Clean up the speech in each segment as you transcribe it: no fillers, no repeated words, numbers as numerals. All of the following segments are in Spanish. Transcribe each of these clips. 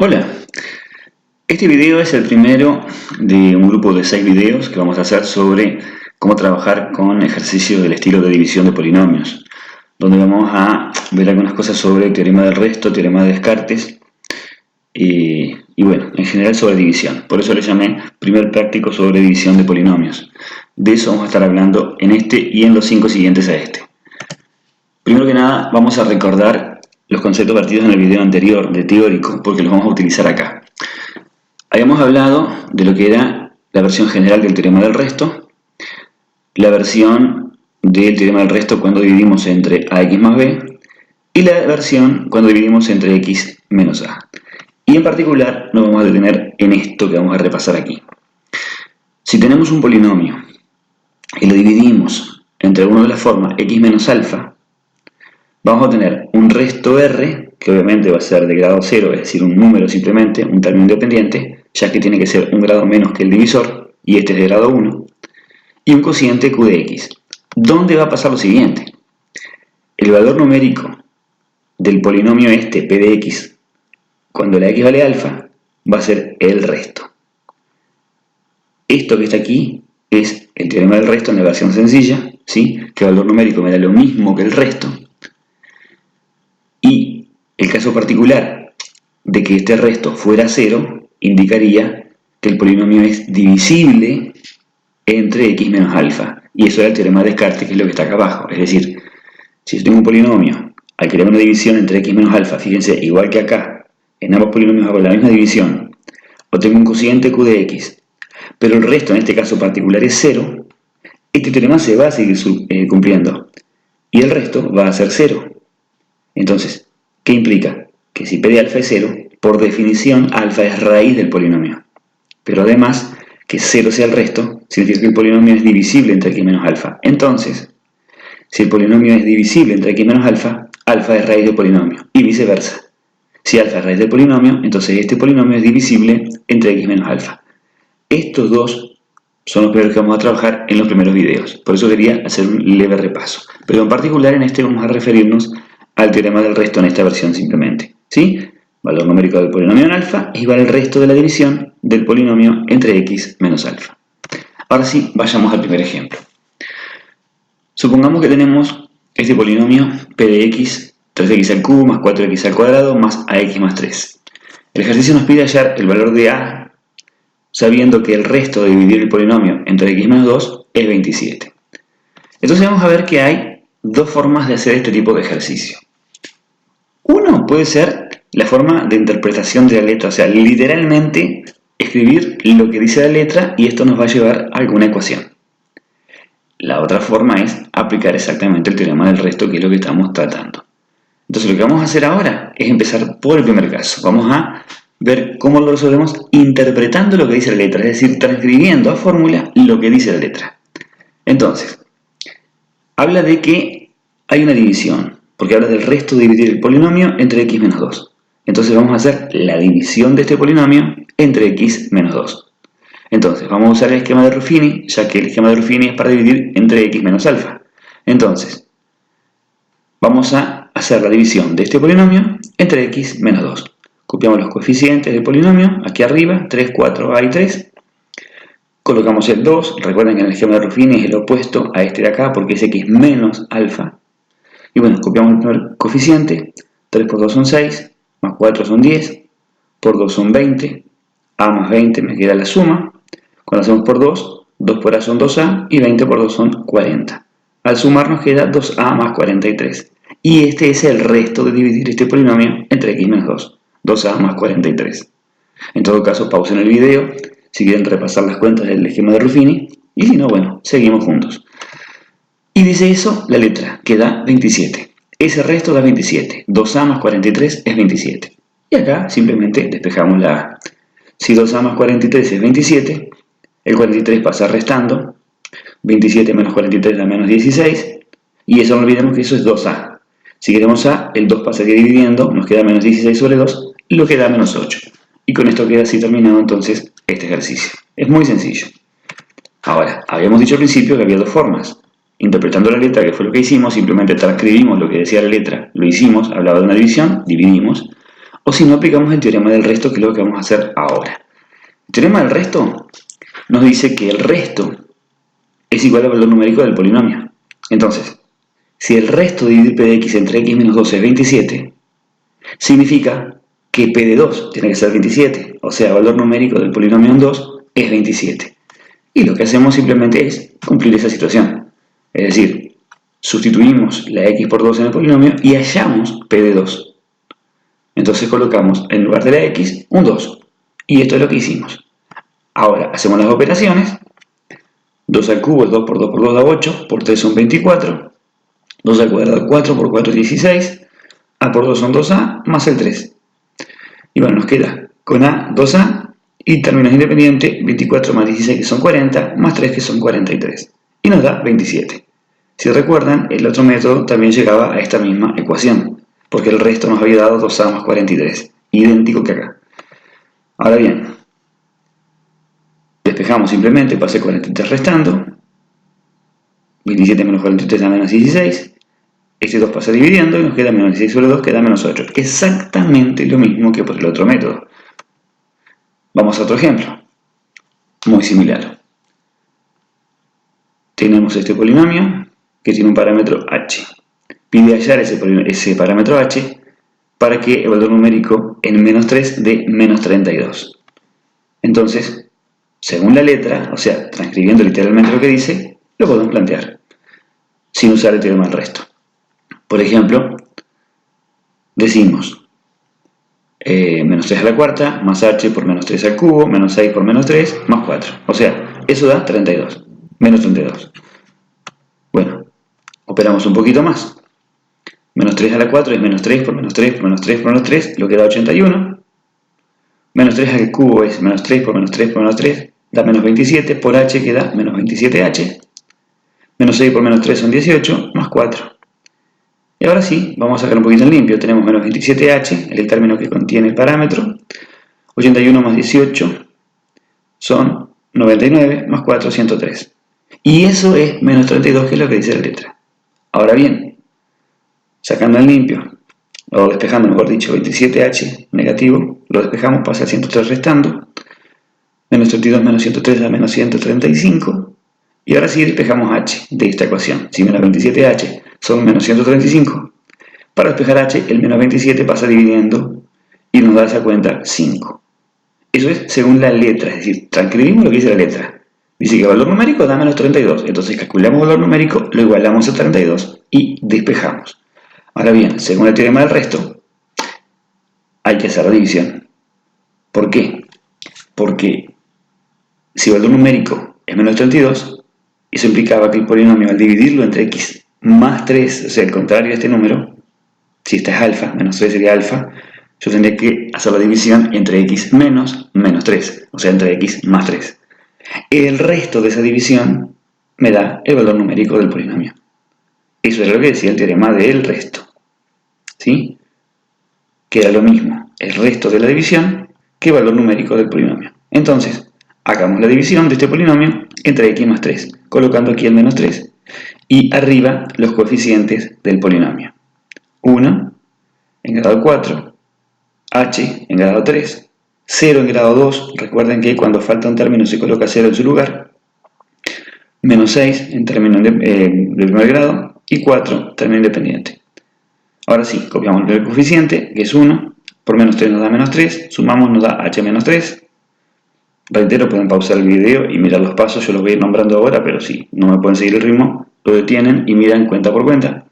Hola, este video es el primero de un grupo de 6 videos que vamos a hacer sobre cómo trabajar con ejercicios del estilo de división de polinomios, donde vamos a ver algunas cosas sobre el teorema del resto, teorema de Descartes y bueno, en general sobre división. Por eso le llamé primer práctico sobre división de polinomios. De eso vamos a estar hablando en este y en los 5 siguientes a este. Primero que nada vamos a recordar los conceptos vertidos en el video anterior de teórico, porque los vamos a utilizar acá. Habíamos hablado de lo que era la versión general del teorema del resto, la versión del teorema del resto cuando dividimos entre ax más b y la versión cuando dividimos entre x menos a. Y en particular nos vamos a detener en esto que vamos a repasar aquí. Si tenemos un polinomio y lo dividimos entre alguna de las formas x menos alfa, vamos a tener un resto r, que obviamente va a ser de grado 0, es decir, un número simplemente, un término independiente, ya que tiene que ser un grado menos que el divisor, y este es de grado 1, y un cociente q de x. ¿Dónde va a pasar lo siguiente? El valor numérico del polinomio este, p de x, cuando la x vale alfa, va a ser el resto. Esto que está aquí es el teorema del resto en la versión sencilla, ¿sí? Que el valor numérico me da lo mismo que el resto. Y el caso particular de que este resto fuera 0 indicaría que el polinomio es divisible entre x menos alfa. Y eso era el teorema de Descartes, que es lo que está acá abajo. Es decir, si yo tengo un polinomio al crear una división entre x menos alfa, fíjense, igual que acá, en ambos polinomios hago la misma división, o tengo un cociente q de x, pero el resto en este caso particular es 0, este teorema se va a seguir cumpliendo. Y el resto va a ser 0. Entonces, ¿qué implica? Que si p de alfa es 0, por definición alfa es raíz del polinomio. Pero además, que 0 sea el resto, significa que el polinomio es divisible entre x menos alfa. Entonces, si el polinomio es divisible entre x menos alfa, alfa es raíz del polinomio, y viceversa. Si alfa es raíz del polinomio, entonces este polinomio es divisible entre x menos alfa. Estos dos son los primeros que vamos a trabajar en los primeros videos. Por eso quería hacer un leve repaso. Pero en particular en este vamos a referirnos al teorema del resto en esta versión simplemente, ¿sí? Valor numérico del polinomio en alfa es igual al resto de la división del polinomio entre x menos alfa. Ahora sí, vayamos al primer ejemplo. Supongamos que tenemos este polinomio p de x, 3x al cubo más 4x al cuadrado más ax más 3. El ejercicio nos pide hallar el valor de a, sabiendo que el resto de dividir el polinomio entre x menos 2 es 27. Entonces vamos a ver que hay dos formas de hacer este tipo de ejercicio. Uno puede ser la forma de interpretación de la letra, o sea, literalmente escribir lo que dice la letra y esto nos va a llevar a alguna ecuación. La otra forma es aplicar exactamente el teorema del resto, que es lo que estamos tratando. Entonces lo que vamos a hacer ahora es empezar por el primer caso. Vamos a ver cómo lo resolvemos interpretando lo que dice la letra, es decir, transcribiendo a fórmula lo que dice la letra. Entonces, habla de que hay una división, porque habla del resto de dividir el polinomio entre x menos 2. Entonces vamos a hacer la división de este polinomio entre x menos 2. Entonces vamos a usar el esquema de Ruffini, ya que el esquema de Ruffini es para dividir entre x menos alfa. Entonces, vamos a hacer la división de este polinomio entre x menos 2. Copiamos los coeficientes del polinomio, aquí arriba, 3, 4, a y 3. Colocamos el 2, recuerden que en el esquema de Ruffini es el opuesto a este de acá, porque es x menos alfa. Y bueno, copiamos el primer coeficiente, 3 por 2 son 6, más 4 son 10, por 2 son 20, a más 20 me queda la suma. Cuando hacemos por 2, 2 por a son 2a y 20 por 2 son 40. Al sumar nos queda 2a más 43. Y este es el resto de dividir este polinomio entre x menos 2, 2a más 43. En todo caso, pausen el video si quieren repasar las cuentas del esquema de Ruffini, y si no, bueno, seguimos juntos. Y dice eso la letra, que da 27. Ese resto da 27. 2a más 43 es 27. Y acá simplemente despejamos la a. Si 2a más 43 es 27, el 43 pasa restando. 27 menos 43 da menos 16. Y eso no olvidemos que eso es 2a. Si queremos a, el 2 pasaría dividiendo, nos queda menos 16 sobre 2, lo que da menos 8. Y con esto queda así terminado entonces este ejercicio. Es muy sencillo. Ahora, habíamos dicho al principio que había dos formas. Interpretando la letra, que fue lo que hicimos, simplemente transcribimos lo que decía la letra, lo hicimos, hablaba de una división, dividimos. O si no, aplicamos el teorema del resto, que es lo que vamos a hacer ahora. El teorema del resto nos dice que el resto es igual al valor numérico del polinomio. Entonces, si el resto de p de x entre x menos 2 es 27, significa que p de 2 tiene que ser 27, o sea, el valor numérico del polinomio en 2 es 27. Y lo que hacemos simplemente es cumplir esa situación. Es decir, sustituimos la x por 2 en el polinomio y hallamos p de 2. Entonces colocamos en lugar de la x un 2. Y esto es lo que hicimos. Ahora hacemos las operaciones. 2 al cubo es 2 por 2 por 2 da 8, por 3 son 24. 2 al cuadrado 4 por 4 es 16. A por 2 son 2a más el 3. Y bueno, nos queda con a 2a y términos independientes 24 más 16 que son 40 más 3 que son 43. Y nos da 27. Si recuerdan, el otro método también llegaba a esta misma ecuación, porque el resto nos había dado 2a más 43, idéntico que acá. Ahora bien, despejamos simplemente, pasé 43 restando, 27 menos 43 da menos 16, este 2 pasa dividiendo y nos queda menos 16 sobre 2, que da menos 8. Exactamente lo mismo que por el otro método. Vamos a otro ejemplo, muy similar. Tenemos este polinomio que tiene un parámetro h. Pide hallar ese parámetro h para que el valor numérico en menos 3 dé menos 32. Entonces, según la letra, o sea, transcribiendo literalmente lo que dice, lo podemos plantear, sin usar el teorema del resto. Por ejemplo, decimos menos 3 a la cuarta, más h por menos 3 al cubo, menos 6 por menos 3, más 4. O sea, eso da 32, menos 32. Bueno, operamos un poquito más. Menos 3 a la 4 es menos 3 por menos 3 por menos 3 por menos 3, lo que da 81. Menos 3 al cubo es menos 3 por menos 3 por menos 3, da menos 27, por h que da menos 27h. Menos 6 por menos 3 son 18, más 4. Y ahora sí, vamos a sacar un poquito en limpio. Tenemos menos 27h, el término que contiene el parámetro. 81 más 18 son 99, más 4, 103. Y eso es menos 32, que es lo que dice la letra. Ahora bien, sacando en limpio, o despejando, mejor dicho, 27h negativo, lo despejamos, pasa a 103 restando. Menos 32 menos 103 da menos 135. Y ahora sí despejamos h de esta ecuación. Si menos 27h son menos 135, para despejar h, el menos 27 pasa dividiendo y nos da esa cuenta 5. Eso es según la letra, es decir, transcribimos lo que dice la letra. Dice que el valor numérico da menos 32, entonces calculamos el valor numérico, lo igualamos a 32 y despejamos. Ahora bien, según el teorema del resto, hay que hacer la división. ¿Por qué? Porque si el valor numérico es menos 32, eso implicaba que el polinomio, al dividirlo entre x más 3, o sea, el contrario de este número, si esta es alfa, menos 3 sería alfa, yo tendría que hacer la división entre x menos 3, o sea, entre x más 3. El resto de esa división me da el valor numérico del polinomio. Eso era lo que decía el teorema del resto. ¿Sí? Que era lo mismo, el resto de la división, que el valor numérico del polinomio. Entonces, hagamos la división de este polinomio entre x más 3, colocando aquí el menos 3, y arriba los coeficientes del polinomio. 1 en grado 4, h en grado 3, 0 en grado 2, recuerden que cuando falta un término se coloca 0 en su lugar, menos 6 en término de primer grado, y 4 término independiente. Ahora sí, copiamos el coeficiente, que es 1, por menos 3 nos da menos 3, sumamos nos da h menos 3. Reitero, pueden pausar el video y mirar los pasos, yo los voy a ir nombrando ahora, pero si no me pueden seguir el ritmo, lo detienen y miran cuenta por cuenta.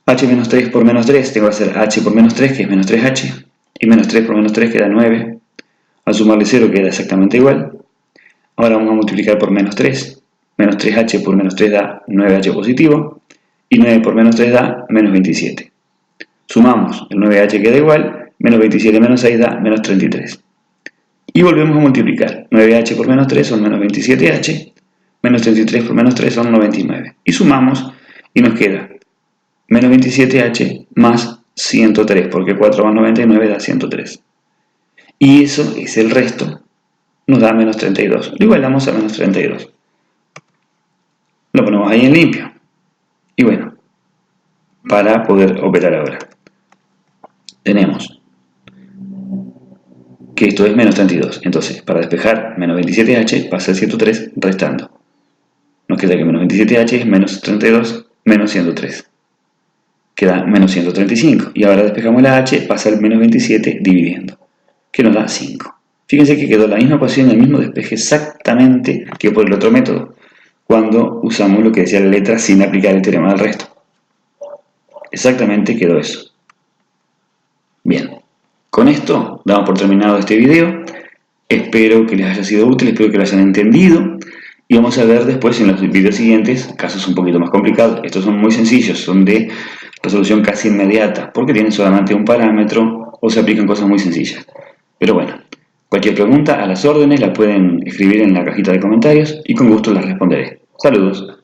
H menos 3 por menos 3, tengo que hacer h por menos 3, que es menos 3h, y menos 3 por menos 3 queda 9, al sumarle 0 queda exactamente igual. Ahora vamos a multiplicar por menos 3, menos 3h por menos 3 da 9h positivo, y 9 por menos 3 da menos 27. Sumamos, el 9h queda igual, menos 27 menos 6 da menos 33. Y volvemos a multiplicar, 9h por menos 3 son menos 27h, menos 33 por menos 3 son 99. Y sumamos y nos queda menos 27h más 103, porque 4 más 99 da 103. Y eso es el resto, nos da menos 32. Lo igualamos a menos 32. Lo ponemos ahí en limpio. Y bueno, para poder operar ahora, tenemos que esto es menos 32. Entonces, para despejar menos 27h pasa el 103 restando. Nos queda que menos 27h es menos 32 menos 103. Queda menos 135. Y ahora despejamos la h, pasa el menos 27 dividiendo, que nos da 5. Fíjense que quedó la misma ecuación y el mismo despeje exactamente que por el otro método, cuando usamos lo que decía la letra sin aplicar el teorema del resto. Exactamente quedó eso. Bien, con esto damos por terminado este video. Espero que les haya sido útil, espero que lo hayan entendido. Y vamos a ver después en los videos siguientes casos un poquito más complicados. Estos son muy sencillos, son de resolución casi inmediata, porque tienen solamente un parámetro o se aplican cosas muy sencillas. Pero bueno, cualquier pregunta a las órdenes la pueden escribir en la cajita de comentarios y con gusto las responderé. Saludos.